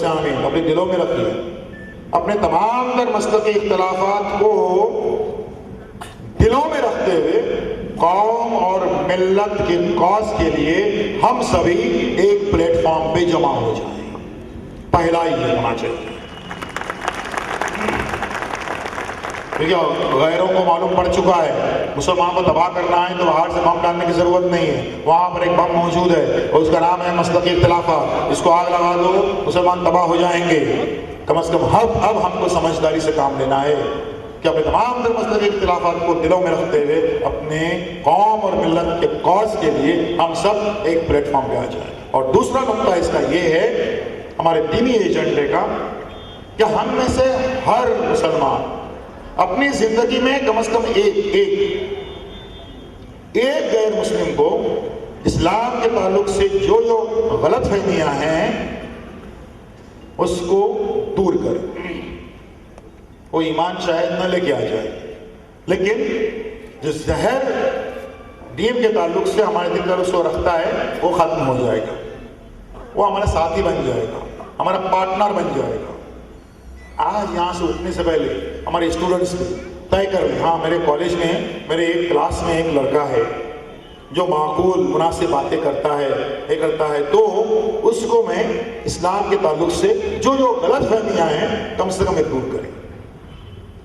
سے آمین. اپنے دلوں میں رکھیے. اپنے تمام تر مسلکی اختلافات کو دلوں میں رکھتے ہوئے قوم اور ملت کے کاز کے لیے ہم سبھی ایک پلیٹ فارم پہ جمع ہو جائیں. پہلا یہ ہونا چاہیے. غیروں کو معلوم پڑ چکا ہے مسلمان کو تباہ کرنا ہے تو باہر سے بم ڈالنے کی ضرورت نہیں ہے. وہاں پر ایک بم موجود ہے اور اس کا نام ہے مسلکی اختلافات. اس کو آگ لگا دو, مسلمان تباہ ہو جائیں گے. کم از کم اب ہم کو سمجھداری سے کام لینا ہے کہ اپنے تمام تر مسلکی اختلافات کو دلوں میں رکھتے ہوئے اپنے قوم اور ملت کے کاز کے لیے ہم سب ایک پلیٹ فارم پہ آ جائیں. اور دوسرا نقطہ اس کا یہ ہے ہمارے دینی ایجنڈے کا کہ ہم میں سے ہر مسلمان اپنی زندگی میں کم از کم ایک غیر مسلم کو اسلام کے تعلق سے جو غلط فہمیاں ہیں اس کو دور کرے. وہ ایمان شاید نہ لے کے آ جائے لیکن جو زہر دین کے تعلق سے ہمارے دل کا رسو رکھتا ہے وہ ختم ہو جائے گا. وہ ہمارا ساتھی بن جائے گا, ہمارا پارٹنر بن جائے گا. آج یہاں سے اٹھنے سے پہلے ہمارے اسٹوڈنٹس طے کر لیں, ہاں میرے کالج میں میرے ایک کلاس میں ایک لڑکا ہے جو معقول مناسب باتیں کرتا ہے تو اس کو میں اسلام کے تعلق سے جو غلط فہمیاں ہیں کم سے کم دور کریں.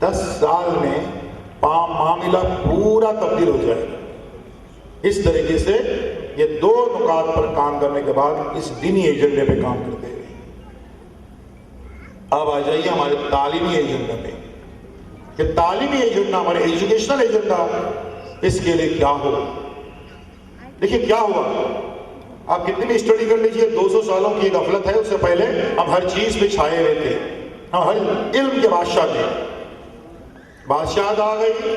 10 سال میں معاملہ پورا تبدیل ہو جائے گا. اس طریقے سے یہ 2 نکات پر کام کرنے کے بعد اس دینی ایجنڈے پہ کام کرتے ہیں. اب آ جائیے ہمارے تعلیمی ایجنڈا پہ کہ تعلیمی ایجنڈا, ہمارے ایجوکیشنل ایجنڈا, اس کے لیے کیا ہو. دیکھیں کیا ہوا, آپ کتنی بھی اسٹڈی کر لیجئے 200 سالوں کی غفلت ہے. اس سے پہلے ہم ہر چیز پہ چھائے ہوئے تھے, ہم ہر علم کے بادشاہ تھے. بادشاہت آ گئی,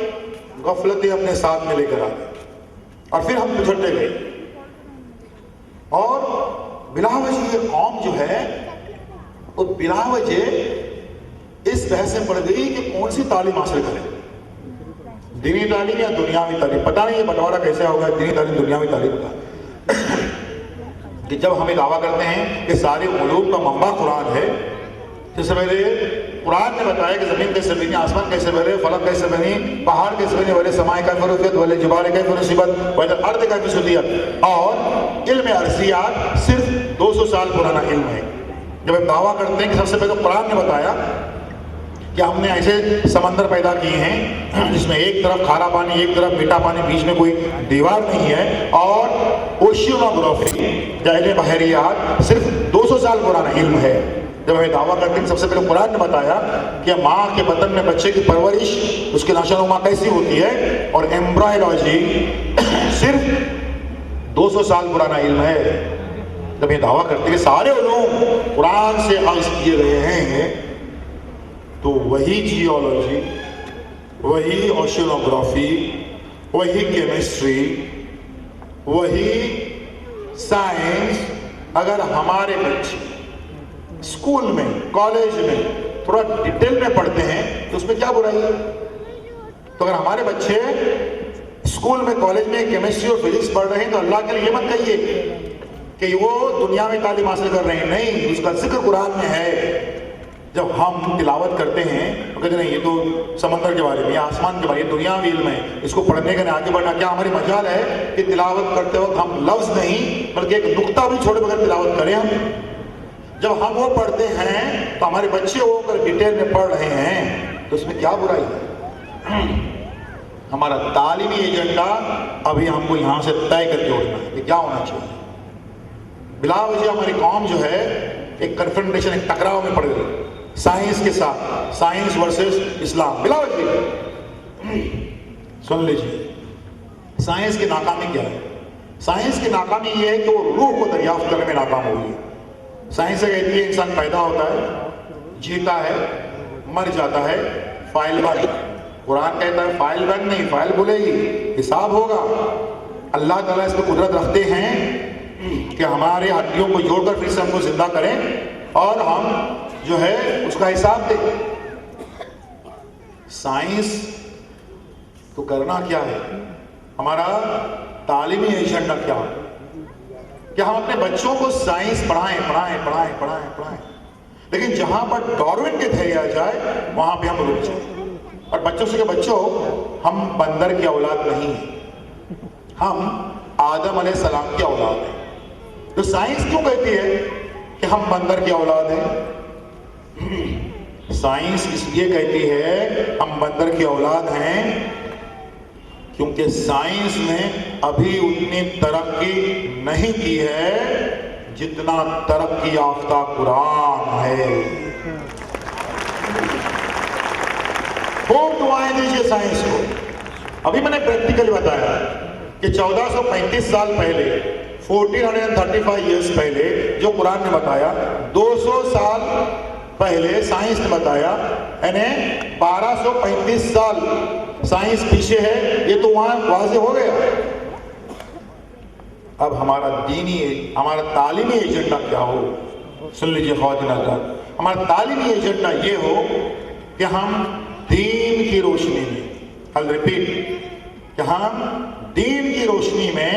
غفلتیں اپنے ساتھ میں لے کر آ گئی اور پھر ہم پچھڑتے گئے. اور بلا وجہ یہ قوم جو ہے وہ بلا وجہ اس بحث میں پڑ گئی کہ کون سی تعلیم حاصل کرے, دینی تعلیم یا دنیاوی تعلیم. پتہ نہیں یہ بٹوارا کیسے ہوگا دینی تعلیم دنیاوی تعلیم کا. کہ جب ہمیں دعویٰ کرتے ہیں کہ سارے علوم کا منبع قرآن ہے, اس سے پہلے قرآن نے بتایا کہ زمین کیسے بنی, آسمان کیسے بنے, فلک کیسے بنی, پہاڑ کیسے بنے, وَلِ السَّمَاءِ كَيْفَ رُفِعَتْ وَلِ الْجِبَالِ كَيْفَ نُصِبَتْ وَإِلَى الْأَرْضِ كَيْفَ سُطِحَتْ. اور علم ارضیات صرف 200 سال پرانا علم ہے. جب ہم دعویٰ کرتے ہیں کہ سب سے پہلے قرآن نے بتایا کہ ہم نے ایسے سمندر پیدا کیے ہیں جس میں ایک طرف کھارا پانی, ایک طرف میٹھا پانی, بیچ میں کوئی دیوار نہیں ہے, اور اوشینوگرافی یا علم بحریات صرف 200 سال پرانا علم ہے. جب ہمیں دعویٰ کرتے ہیں سب سے پہلے قرآن نے بتایا کہ ماں کے بدن میں بچے کی پرورش, اس کی نشو و نما کیسی ہوتی ہے, اور ایمبرائیولوجی صرف 200 سال پرانا علم ہے. جب یہ دعویٰ کرتے ہیں کہ سارے علوم قرآن سے اخذ کیے گئے ہیں تو وہی جیولوجی, وہی اوشینوگرافی, وہی کیمسٹری, وہی سائنس اگر ہمارے بچے اسکول میں کالج میں تھوڑا ڈیٹیل میں پڑھتے ہیں تو اس میں کیا برائی ہے. تو اگر ہمارے بچے اسکول میں کالج میں کیمسٹری اور فزکس پڑھ رہے ہیں تو اللہ کے لیے یہ مت کہیے کہ وہ دنیا میں تعلیم حاصل کر رہے ہیں. نہیں, اس کا ذکر قرآن میں ہے. جب ہم تلاوت کرتے ہیں تو کہتے ہیں یہ تو سمندر کے بارے میں, یہ آسمان کے بارے میں, یہ دنیاوی علم ہے, اس کو پڑھنے کا آگے بڑھنا. کیا ہماری مجال ہے کہ تلاوت کرتے وقت ہم لفظ نہیں بلکہ ایک نقطہ بھی چھوڑے بغیر تلاوت کریں. ہم جب ہم وہ پڑھتے ہیں تو ہمارے بچے وہ اگر ڈیٹیل میں پڑھ رہے ہیں تو اس میں کیا برائی ہے. ہمارا تعلیمی ایجنڈا ابھی ہم کو یہاں سے طے کر کے اٹھنا ہے کہ کیا ہونا چاہیے. بلا وجہ ہماری قوم جو ہے ایک کنفرنٹیشن, ایک ٹکراؤ میں پڑ گئی سائنس کے ساتھ, سائنس ورسز اسلام. بلا وجہ سن لیجیے سائنس کی ناکامی کیا ہے. سائنس کی ناکامی یہ ہے کہ وہ روح کو دریافت کرنے میں ناکام ہو گئی. سائنس کہتی ہے انسان پیدا ہوتا ہے, جیتا ہے, مر جاتا ہے, فائل بن. قرآن کہتا ہے فائل بن نہیں, فائل بولے گی, حساب ہوگا. اللہ تعالیٰ اس پہ قدرت رکھتے ہیں کہ ہمارے ہڈیوں کو جوڑ کر پھر سے ہم کو زندہ کریں اور ہم جو ہے اس کا حساب دیں. سائنس تو کرنا کیا ہے, ہمارا تعلیمی ایجنڈا کیا ہے کہ ہم اپنے بچوں کو سائنس پڑھائیں. لیکن جہاں پر ڈاروین کے تھیری آ جائے وہاں پہ ہم رک جائیں. اور بچوں سے کہ بچوں ہم بندر کی اولاد نہیں ہیں, ہم آدم علیہ السلام کی اولاد ہیں. تو سائنس کیوں کہتی ہے کہ ہم بندر کی اولاد ہیں؟ سائنس اس لیے کہتی ہے ہم بندر کی اولاد ہیں کیونکہ سائنس نے ابھی اتنی ترقی نہیں کی ہے جتنا ترقی یافتہ قرآن ہے. خوب دعائیں دیجیے سائنس کو. ابھی میں نے پریکٹیکلی بتایا کہ 1435 سال پہلے 1435 ایئرس پہلے جو قرآن نے بتایا, 200 سال پہلے سائنس نے بتایا, یعنی 1235 سال سائنس پیچھے ہے. یہ تو وہاں واضح ہو گیا. اب ہمارا ہمارا تعلیمی ایجنڈا کیا ہو؟ سن لیجیے خواتین حضرات, ہمارا تعلیمی ایجنڈا یہ ہو کہ ہم دین کی روشنی میں, I'll repeat, کہ ہم دین کی روشنی میں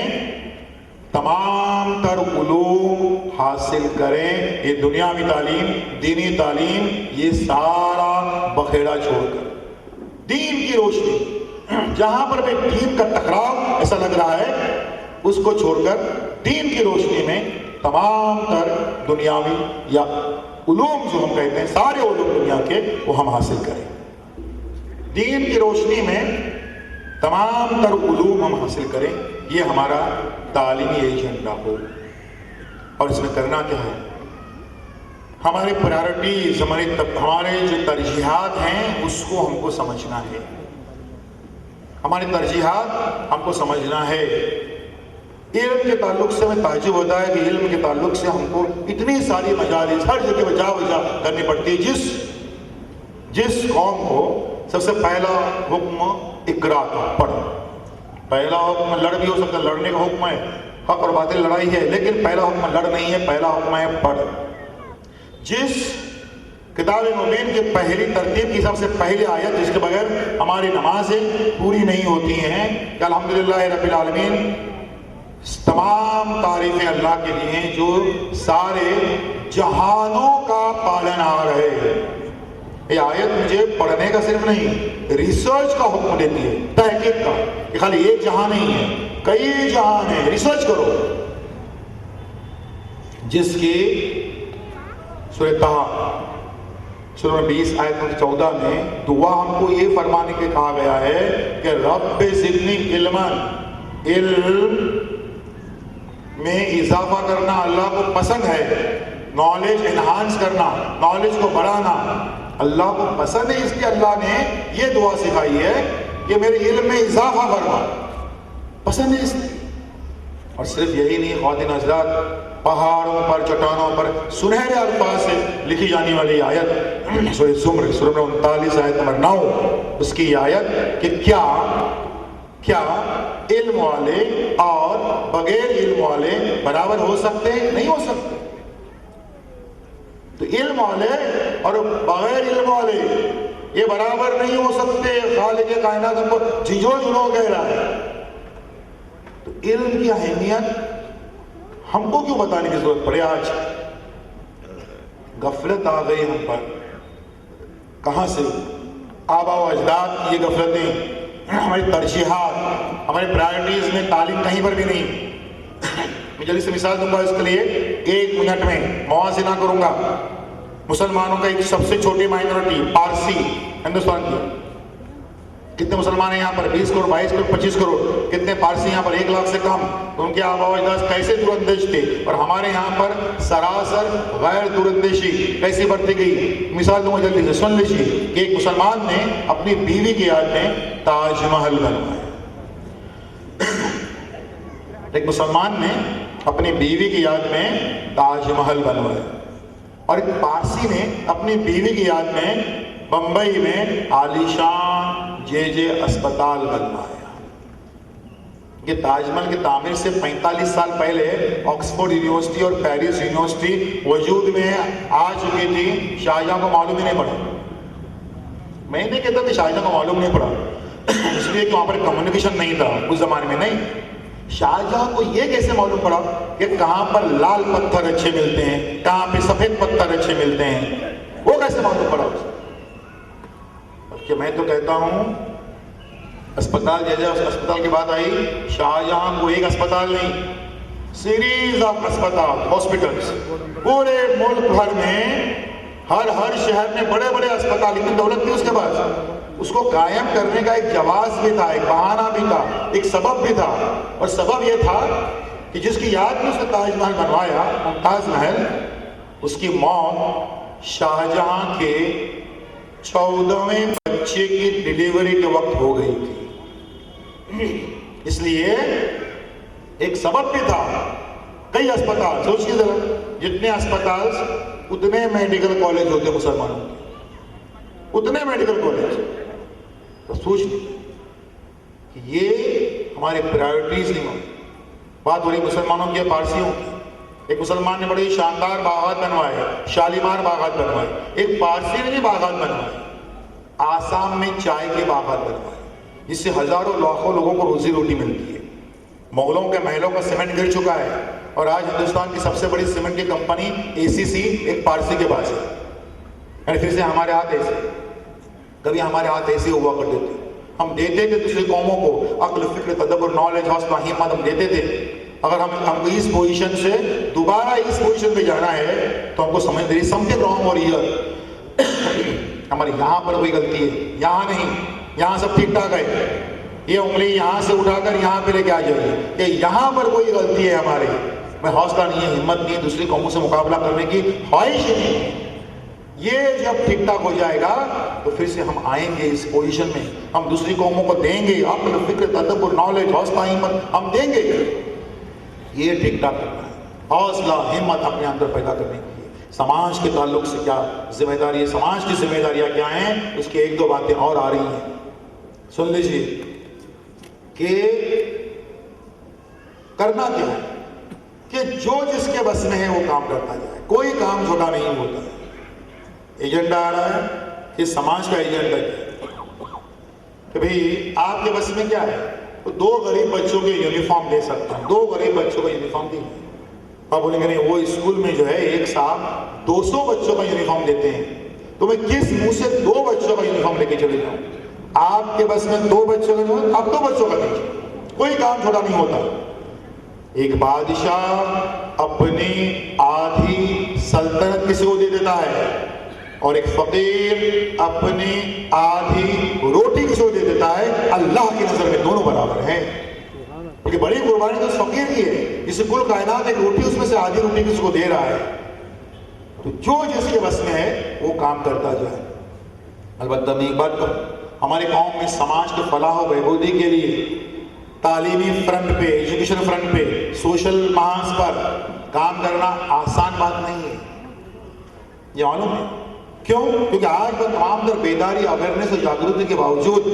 تمام تر علوم حاصل کریں. یہ دنیاوی تعلیم, دینی تعلیم, یہ سارا بخیڑا چھوڑ کر دین کی روشنی, جہاں پر بھی دین کا ٹکراؤ ایسا لگ رہا ہے اس کو چھوڑ کر دین کی روشنی میں تمام تر دنیاوی یا علوم جو ہم کہتے ہیں سارے علوم دنیا کے وہ ہم حاصل کریں. دین کی روشنی میں تمام تر علوم ہم حاصل کریں. یہ ہمارا تعلیمی ایجنڈا ہو. اور اس میں کرنا کیا ہے؟ ہمارے پرائرٹیز, ہمارے جو ترجیحات ہیں اس کو ہم کو سمجھنا ہے. ہماری ترجیحات ہم کو سمجھنا ہے. علم کے تعلق سے ہمیں تعجب ہوتا ہے کہ علم کے تعلق سے ہم کو اتنی ساری مجالس ہر جگہ بجا کرنی پڑتی ہے. جس قوم کو سب سے پہلا حکم اقرا کا, پڑھ. پہلا حکم لڑ بھی ہو سکتا ہے, لڑنے کا حکم ہے, حق اور باطل لڑائی ہے, لیکن پہلا حکم لڑ نہیں ہے, پہلا حکم ہے پڑھ. جس کتاب مبین کی پہلی ترتیب کی سب سے پہلی آیت جس کے بغیر ہماری نمازیں پوری نہیں ہوتی ہیں کہ الحمدللہ رب العالمین, تمام تعریفیں اللہ کے لیے ہیں جو سارے جہانوں کا پالنہار ہے. یہ آیت مجھے پڑھنے کا صرف نہیں, ریسرچ کا حکم دیتی ہے, تحقیق کا, کہ خالی ایک جہاں نہیں ہے, کئی جہان ہیں, ریسرچ کرو. جس کی سورہ طہ سورہ 20 آیت 14 میں دعا ہم کو یہ فرمانے کے کہا گیا ہے کہ رب زدنی علما, علم میں اضافہ کرنا اللہ کو پسند ہے. نالج انہانس کرنا, نالج کو بڑھانا اللہ کو پسند ہے. اس لیے اللہ نے یہ دعا سکھائی ہے کہ میرے علم میں اضافہ فرما, پسند ہے اس لیے. اور صرف یہی نہیں خواتین حضرات, پہاڑوں پر چٹانوں پر سنہرے الفاظ سے لکھی جانے والی آیت سورہ زمر سورہ 39 آیت نمبر 9, اس کی آیت کہ کیا علم والے اور بغیر علم والے برابر ہو سکتے ہیں؟ نہیں ہو سکتے. تو علم والے اور بغیر علم والے یہ برابر نہیں ہو سکتے. خالق کائنات ہم کو جھجھو جنو کہہ رہا ہے. تو علم کی اہمیت ہم کو کیوں بتانے کی ضرورت پڑے؟ آج غفلت آ گئی ہم پر. کہاں سے؟ آبا و اجداد کی یہ غفلتیں, ہماری ترجیحات, ہماری پرائرٹیز میں تعلیم کہیں پر بھی نہیں. میں جلدی سے مثال دوں گا اس کے لیے, 1 منٹ میں موازنہ کروں گا. مسلمانوں کا ایک سب سے چھوٹی مائنورٹی پارسی ہندوستان کی, کتنے مسلمان ہیں یہاں پر؟ 20 کروڑ, 22 کروڑ, 25 کروڑ. کتنے پارسی یہاں پر؟ 1 لاکھ سے کم. ان کے آبا و اجداد کیسے دور اندیش تھے, اور ہمارے یہاں پر سراسر غیر دور اندیشی کیسی بڑھتی گئی. مثال دوں گا جلدی سے, سن لیجیے کہ ایک مسلمان نے اپنی بیوی کی یاد میں تاج محل بنوایا. ایک مسلمان نے اپنی بیوی کی یاد میں تاج محل بنوایا, اور ایک پارسی نے اپنی بیوی کی یاد میں بمبئی میں عالیشان جے اسپتال بنوایا. یہ تاج محل کی تعمیر سے 45 سال پہلے آکسفورڈ یونیورسٹی اور پیرس یونیورسٹی وجود میں آ چکی تھی. شاہجہاں کو معلوم ہی نہیں پڑا. میں نہیں کہتا کہ شاہجہاں کو معلوم نہیں پڑا, اس لیے کہ وہاں پر کمیونیکیشن نہیں تھا اس زمانے میں. نہیں, شاہجہاں کو یہ کیسے معلوم پڑا کہ کہاں پر لال پتھر اچھے ملتے ہیں, کہاں پہ سفید پتھر اچھے ملتے ہیں؟ وہ کیسے معلوم پڑا اسے؟ بلکہ میں تو کہتا ہوں اسپتال جیسے اسپتال کی بات آئی, شاہجہاں کو ایک اسپتال نہیں, سیریز آف اسپتال, ہاسپٹلس پورے ملک بھر میں, ہر شہر میں بڑے بڑے اسپتال, اتنی دولت تھی اس کے پاس. اس کو قائم کرنے کا ایک جواز بھی تھا, ایک بہانہ بھی تھا, ایک سبب بھی تھا. اور سبب یہ تھا کہ جس کی یاد میں اس نے تاج محل بنوایا, ممتاز محل, اس کی موت شاہجہاں کے 14ویں بچے کی ڈیلیوری کے وقت ہو گئی تھی. اس لیے ایک سبب بھی تھا. کئی اسپتال, سوچیے ذرا, جتنے اسپتال اتنے میڈیکل کالج ہوتے مسلمانوں کے, اتنے میڈیکل کالج. تو سوچ کہ یہ ہمارے پرائورٹیز نہیں ہوں. بات ہو رہی مسلمانوں کی, پارسیوں کی. ایک مسلمان نے بڑے شاندار باغات بنوائے, شالیمار باغات بنوائے. ایک پارسی نے بھی باغات بنوائے, آسام میں چائے کے باغات بنوائے, جس سے ہزاروں لاکھوں لوگوں کو روزی روٹی ملتی ہے. مغلوں کے محلوں کا سیمنٹ گر چکا ہے, اور آج ہندوستان کی سب سے بڑی سیمنٹ کی کمپنی ACC ایک پارسی کے پاس ہے. یعنی پھر سے ہمارے ہاتھ ایسے, کبھی ہمارے ہاتھ ایسے ہوا کرتے تھے, ہم دیتے تھے دوسری قوموں کو عقل, فکر, تدبر, نالج, حوصلہ, ہمت ہم دیتے تھے. اگر ہم اس پوزیشن سے دوبارہ اس پوزیشن پہ جانا ہے تو ہم کو سمجھ دے سمتھنگ رانگ ہو رہی ہے. ہمارے یہاں پر کوئی غلطی ہے, یہاں نہیں, یہاں سب ٹھیک ٹھاک ہے. یہ انگلی یہاں سے اٹھا کر یہاں پہ لے کے آ جائیے کہ یہاں پر کوئی غلطی ہے ہماری. میں حوصلہ نہیں ہے, ہمت نہیں, دوسری قوموں سے مقابلہ کرنے کی خواہش نہیں. یہ جب ٹھیک ٹھاک ہو جائے گا تو پھر سے ہم آئیں گے اس پوزیشن میں, ہم دوسری قوموں کو دیں گے عقل, فکر, تدبر, نالج, حوصلہ, ہمت ہم دیں گے. یہ ٹھیک ٹھاک کرنا ہے, حوصلہ, ہمت اپنے اندر پیدا کرنے کی. سماج کے تعلق سے کیا ذمہ داری ہے, سماج کی ذمہ داریاں کیا ہیں, اس کی ایک دو باتیں اور آ رہی ہیں. سن لیجیے کہ کرنا کیا ہے کہ جو جس کے بس میں ہے وہ کام کرتا جائے. کوئی کام چھوٹا نہیں ہوتا ہے. ایجنڈا آ رہا ہے کہ سماج کا ایجنڈا کیا کہ بھئی آپ کے بس میں کیا ہے, تو 2 غریب بچوں کے یونیفارم دے سکتا ہے. 2 غریب بچوں کا یونیفارم دی. آپ بولیں گے نہیں, وہ اسکول میں جو ہے ایک صاحب 200 بچوں کا یونیفارم دیتے ہیں, تو میں کس منہ سے 2 بچوں کا یونیفارم لے کے چلے جاؤں؟ آپ کے بس میں 2 بچوں کا جو ہے, آپ 2 بچوں کا دیجیے. کوئی کام چھوٹا نہیں ہوتا. ایک بادشاہ اپنی آدھی سلطنت کسی کو دے دیتا ہے, اور ایک فقیر اپنی آدھی روٹی کسی کو دے دیتا ہے. اللہ کی نظر میں دونوں برابر ہیں. کیونکہ بڑی قربانی تو اس فقیر کی ہے, جسے کل کائنات ایک روٹی, اس میں سے آدھی روٹی کسی کو دے رہا ہے. تو جو جس کے بس میں ہے وہ کام کرتا جائے. البتہ میں ایک بات کروں, ہمارے قوم میں سماج کے فلاح و بہبودی کے لیے تعلیمی فرنٹ پہ, ایجوکیشن فرنٹ پہ, سوشل محاذ پر کام کرنا آسان بات نہیں ہے. یہ معلوم ہے کیوں؟ کیونکہ آج پر تمام در بیداری, اویئرنیس اور جاگروتی کے باوجود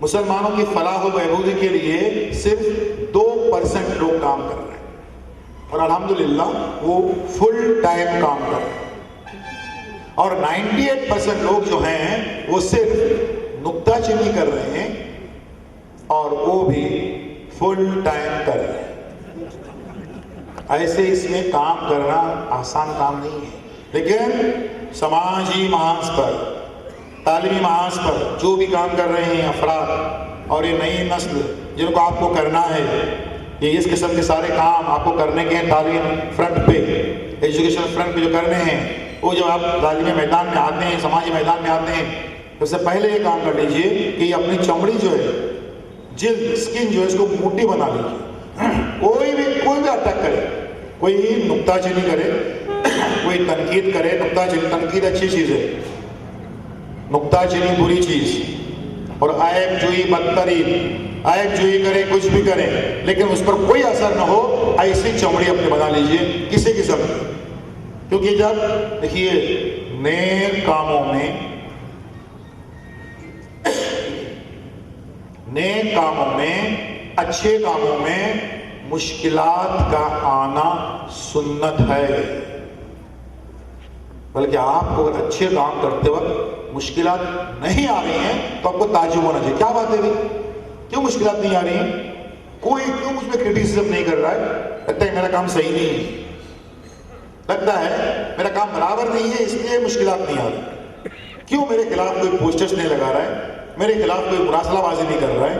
مسلمانوں کی فلاح و بہبودی کے لیے صرف 2% لوگ کام کر رہے ہیں, اور الحمدللہ وہ فل ٹائم کام کر رہے ہیں. اور 98% لوگ جو ہیں وہ صرف نکتہ چینی کر رہے ہیں, اور وہ بھی فل ٹائم کر رہے ہیں. ایسے اس میں کام کرنا آسان کام نہیں ہے. لیکن سماجی محاذ پر, تعلیمی محاذ پر جو بھی کام کر رہے ہیں افراد, اور یہ نئی نسل جن کو آپ کو کرنا ہے, یہ اس قسم کے سارے کام آپ کو کرنے کے ہیں. تعلیم فرنٹ پہ, ایجوکیشن فرنٹ پہ جو کرنے ہیں, وہ جب آپ تعلیمی میدان میں آتے ہیں, سماجی میدان میں آتے ہیں, تو اس سے پہلے یہ کام کر لیجئے کہ یہ اپنی چمڑی جو ہے, جلد, اسکن جو ہے, اس کو موٹی بنا لیجیے. کوئی بھی اٹیک کرے, کوئی نکتہ چینی کرے, کوئی تنقید کرے, نکتہ چینی, تنقید اچھی چیز ہے, نکتہ چینی بری چیز, اور عیب جوئی بدترین, عیب جوئی کرے, کچھ بھی کرے, لیکن اس پر کوئی اثر نہ ہو, ایسی چمڑی اپنے بنا لیجئے کسی قسم کی. کیونکہ جب دیکھیے نیک کاموں میں, نیک کاموں میں, اچھے کاموں میں مشکلات کا آنا سنت ہے. بلکہ آپ کو اگر اچھے کام کرتے وقت مشکلات نہیں آ رہی ہیں تو آپ کو تعجب ہونا چاہیے. کیا بات ہے بھائی, کیوں مشکلات نہیں آ رہی ہیں؟ کوئی کیوں مجھ میں کرٹیسزم نہیں کر رہا ہے؟ لگتا ہے میرا کام صحیح نہیں ہے، لگتا ہے میرا کام برابر نہیں ہے، اس لیے مشکلات نہیں آ رہی. کیوں میرے خلاف کوئی پوسٹرز نہیں لگا رہا ہے، میرے خلاف کوئی مراسلہ بازی نہیں کر رہا ہے،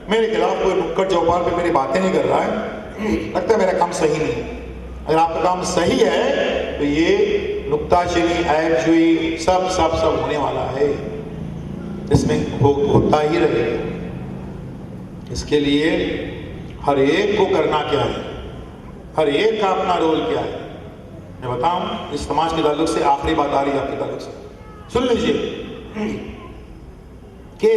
میرے خلاف کوئی نکڑ چوپال پہ میری باتیں نہیں کر رہا ہے؟ لگتا ہے میرا کام صحیح نہیں ہے. اگر آپ کا کام صحیح ہے تو یہ نکتہ چینی، عیب جوئی سب ہونے والا ہے، اس میں ہوتا ہی رہے گا. اس کے لیے ہر ایک کو کرنا کیا ہے، ہر ایک کا اپنا رول کیا ہے. میں بتاؤں اس سماج کے تعلق سے آخری بات آ رہی ہے آپ کے تعلق سے، سن لیجیے کہ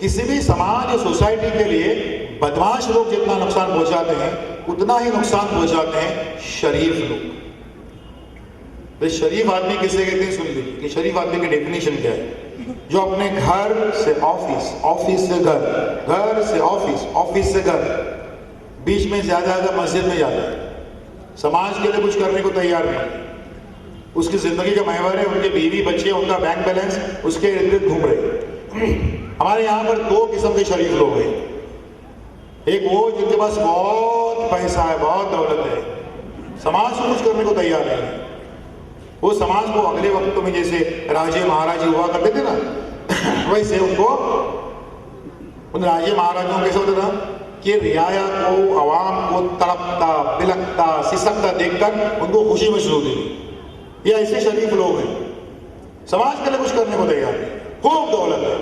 کسی بھی سماج یا سوسائٹی کے لیے بدمعاش لوگ جتنا نقصان پہنچاتے ہیں اتنا ہی نقصان پہنچاتے ہیں شریف لوگ. شریف آدمی کسے کہتے ہیں؟ سن لیجیے کہ شریف آدمی کی ڈیفینیشن کیا ہے. جو اپنے گھر سے آفس، آفس سے گھر، گھر سے آفس، آفس سے گھر، بیچ میں زیادہ مسجد میں جاتا ہے، سماج کے لیے کچھ کرنے کو تیار نہیں. اس کی زندگی کا محور ہے ان کے بیوی بچے، ان کا بینک بیلنس اس کے ارد گرد گھوم رہے. ہمارے یہاں پر دو قسم کے شریف لوگ ہیں. ایک وہ جن کے پاس بہت پیسہ ہے، بہت دولت ہے، سماج سے کچھ کرنے کو تیار نہیں ہے. وہ سماج کو اگلے وقتوں میں جیسے راجے مہاراجے ہوا کرتے تھے نا، ویسے ان کو ان راجے مہاراجوں کیسے ہوتا تھا کہ رعایا کو، عوام کو تڑپتا بلکتا سسکتا دیکھ کر ان کو خوشی محسوس ہوتی تھی. یہ ایسے شریف لوگ ہیں، سماج کے لیے کچھ کرنے کو تیار نہیں، خوب دولت ہے.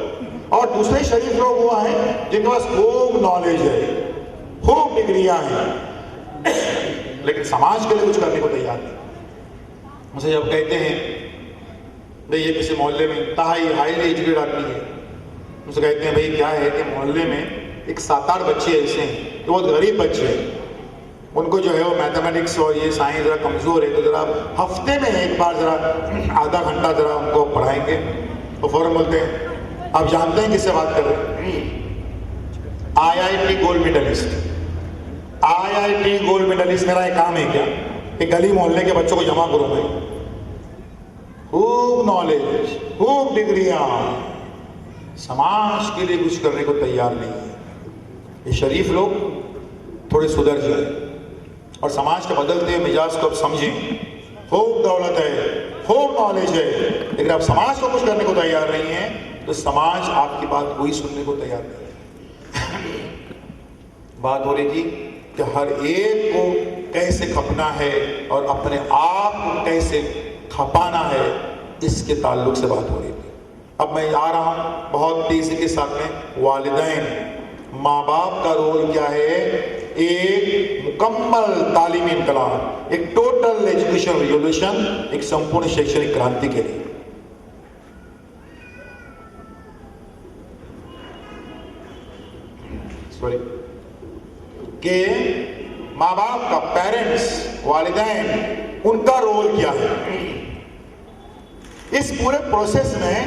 اور دوسرے شریف لوگ وہ ہیں جن کے پاس خوب نالج ہے، خوب ڈگریاں ہیں، لیکن سماج کے لیے کچھ کرنے کو تیار نہیں. مجھے جب کہتے ہیں بھئی یہ کسی محلے میں انتہائی ہائیلی ایجوکیٹڈ آدمی ہے، مجھ سے کہتے ہیں بھئی کیا ہے کہ محلے میں ایک 7-8 بچے ایسے ہیں جو بہت غریب بچے ہیں، ان کو جو ہے وہ میتھمیٹکس اور یہ سائنس ذرا کمزور ہے، تو ذرا ہفتے میں ایک بار ذرا آدھا گھنٹہ ذرا ان کو پڑھائیں گے. تو فوراً بولتے ہیں آپ جانتے ہیں کس سے بات کر رہے ہیں؟ IIT gold medalist. IIT gold medalist میرا ایک کام ہے کیا کہ گلی محلے کے بچوں کو جمع کروں میں؟ خوب نالج، خوب ڈگریاں، سماج کے لیے کچھ کرنے کو تیار نہیں ہے. یہ شریف لوگ تھوڑے سدھر جائیں اور سماج کے بدلتے ہوئے مزاج کو اب سمجھیں. خوب دولت ہے، خوب نالج ہے، لیکن اب سماج کو کچھ کرنے کو تیار نہیں ہے تو سماج آپ کی بات کوئی سننے کو تیار نہیں ہے. بات ہو رہی تھی کہ ہر ایک کو کیسے کھپنا ہے اور اپنے آپ کو کیسے کھپانا ہے، اس کے تعلق سے بات ہو رہی تھی. اب میں آ رہا ہوں بہت تیزی کے ساتھ میں والدین، ماں باپ کا رول کیا ہے ایک مکمل تعلیمی انقلاب، ایک ٹوٹل ایجوکیشن ریولیوشن، ایک سمپورن شیکشنک کرانتی کے لیے. کہ ماں باپ کا، پیرنٹس، والدین، ان کا رول کیا ہے اس پورے پروسیس میں.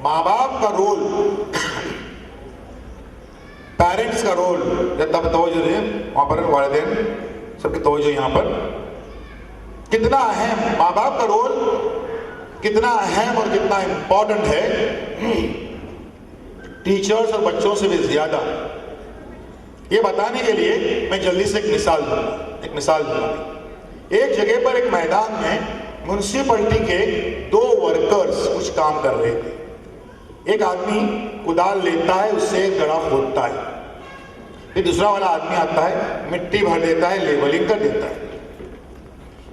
ماں باپ کا رول، پیرنٹس کا رول، تب توجہ دیں وہاں پر، والدین سب کی توجہ یہاں پر، کتنا اہم ماں باپ کا رول، کتنا اہم اور کتنا امپورٹنٹ ہے ٹیچرز اور بچوں سے بھی زیادہ. یہ بتانے کے لیے میں جلدی سے ایک مثال دوں گا. ایک جگہ پر ایک میدان میں میونسپلٹی کے 2 ورکرز کچھ کام کر رہے تھے. ایک آدمی کدال لیتا ہے، اس سے گڑھا کھودتا ہے، پھر دوسرا والا آدمی آتا ہے مٹی بھر دیتا ہے، لیبلنگ کر دیتا ہے.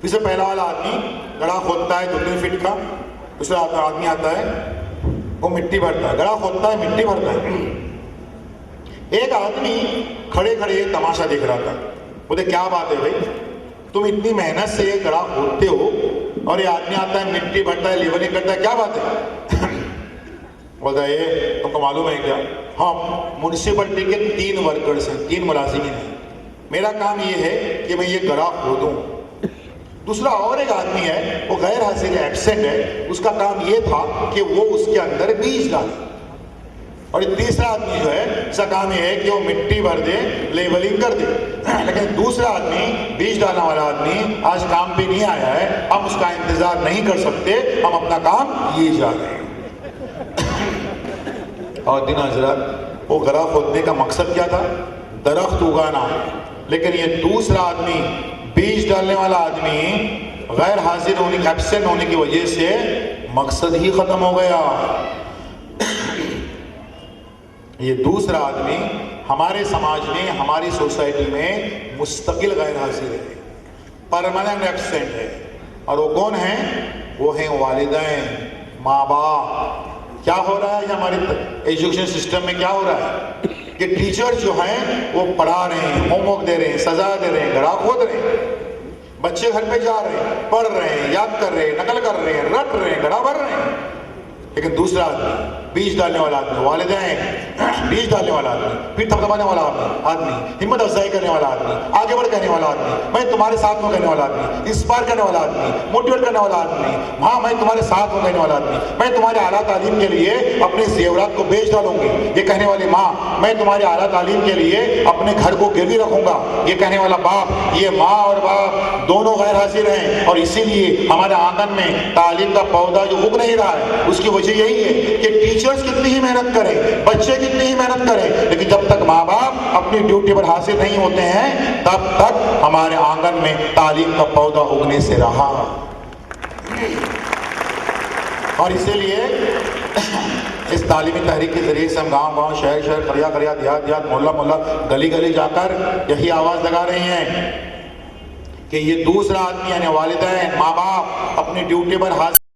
پھر سے پہلا والا آدمی گڑھا کھودتا ہے 2-3 فٹ کا، دوسرا آدمی آتا ہے وہ مٹی بھرتا ہے، گڑھا کھودتا ہے، مٹی بھرتا ہے. ایک آدمی کھڑے کھڑے تماشا دیکھ رہا تھا. بولے کیا بات ہے بھائی، تم اتنی محنت سے یہ گڑھا کھودتے ہو اور یہ آدمی آتا ہے مٹی بھرتا ہے، لیبلنگ کرتا ہے، کیا بات ہے؟ بولتا ہے یہ تم کو معلوم ہے کیا، ہم میونسپلٹی کے 3 ورکرز ہیں، 3 ملازمین ہیں، میرا کام یہ ہے کہ میں یہ گڑھا کھودوں. دوسرا اور ایک آدمی ہے وہ غیر حاضر ہے، ایبسینٹ ہے، اس کا کام یہ تھا کہ وہ اس کے اندر بیج ڈالے. اور تیسرا آدمی جو ہے اس کا کام یہ ہے کہ وہ مٹی بھر دے، لیبلنگ کر دے. لیکن دوسرا آدمی، بیج ڈالنے والا آدمی آج کام پہ نہیں آیا ہے، ہم اس کا انتظار نہیں کر سکتے، ہم اپنا کام یہ جا رہے ہیں. اور دن حضرات وہ گڑھا کھودنے کا مقصد کیا تھا؟ درخت اگانا، لیکن یہ دوسرا آدمی، بیج ڈالنے والا آدمی غیر حاضر ہونے کی، ایبسینٹ ہونے کی وجہ سے مقصد ہی ختم ہو گیا۔ یہ دوسرا آدمی ہمارے سماج میں، ہماری سوسائٹی میں مستقل غیر حاضر ہے، پرماننٹ ایبسینٹ ہے، اور وہ کون ہیں؟ وہ ہیں والدین، ماں باپ۔ کیا ہو رہا ہے یہ ہمارے ایجوکیشن سسٹم میں؟ کیا ہو رہا ہے کہ ٹیچر جو ہیں وہ پڑھا رہے ہیں، ہوم ورک دے رہے ہیں، سزا دے رہے ہیں، گڑھا کھود رہے ہیں، بچے گھر پہ جا رہے ہیں، پڑھ رہے ہیں، یاد کر رہے ہیں، نقل کر رہے ہیں، رٹ رہے ہیں، گڑھا بھر رہے ہیں، لیکن دوسرا آدمی، بیج ڈالنے والا آدمی، والدین، بیج ڈالنے والا آدمی، پھر تھپتھپانے والا آدمی، ہمت افزائی کرنے والا آدمی، آگے بڑھ کہنے والا آدمی، میں تمہارے ساتھ ہوں کہنے والا آدمی، انسپائر کرنے والا آدمی، موٹیویٹ کرنے والا آدمی، ہاں میں تمہارے ساتھ ہوں کہنے والا آدمی، میں تمہارے اعلیٰ تعلیم کے لیے اپنے زیورات کو بیچ ڈالوں گی، یہ کہنے والی ماں، میں تمہارے اعلیٰ تعلیم کے لیے اپنے گھر کو گروی رکھوں گا، یہ کہنے والا باپ۔ یہ ماں اور باپ دونوں غیر حاضر ہیں، اور اسی لیے ہمارے آنگن میں تعلیم کا پودا جو اگ نہیں رہا ہے، اس کی وجہ یہی ہے کہ ٹیچرز کتنی ہی محنت کریں، بچے کتنی ہی محنت کریں، لیکن جب تک ماں باپ اپنی ڈیوٹی پر حاضر نہیں ہوتے ہیں تب تک ہمارے آنگن میں تعلیم کا پودا اگنے سے رہا۔ اور اسی لیے اس تعلیمی تحریک کے ذریعے سے ہم گاؤں گاؤں، شہر شہر، قریہ قریہ، دیہات دیہات، محلہ محلہ، گلی گلی جا کر یہی آواز لگا رہے ہیں کہ یہ دوسرا آدمی یعنی والدین، ماں باپ اپنی ڈیوٹی پر حاضر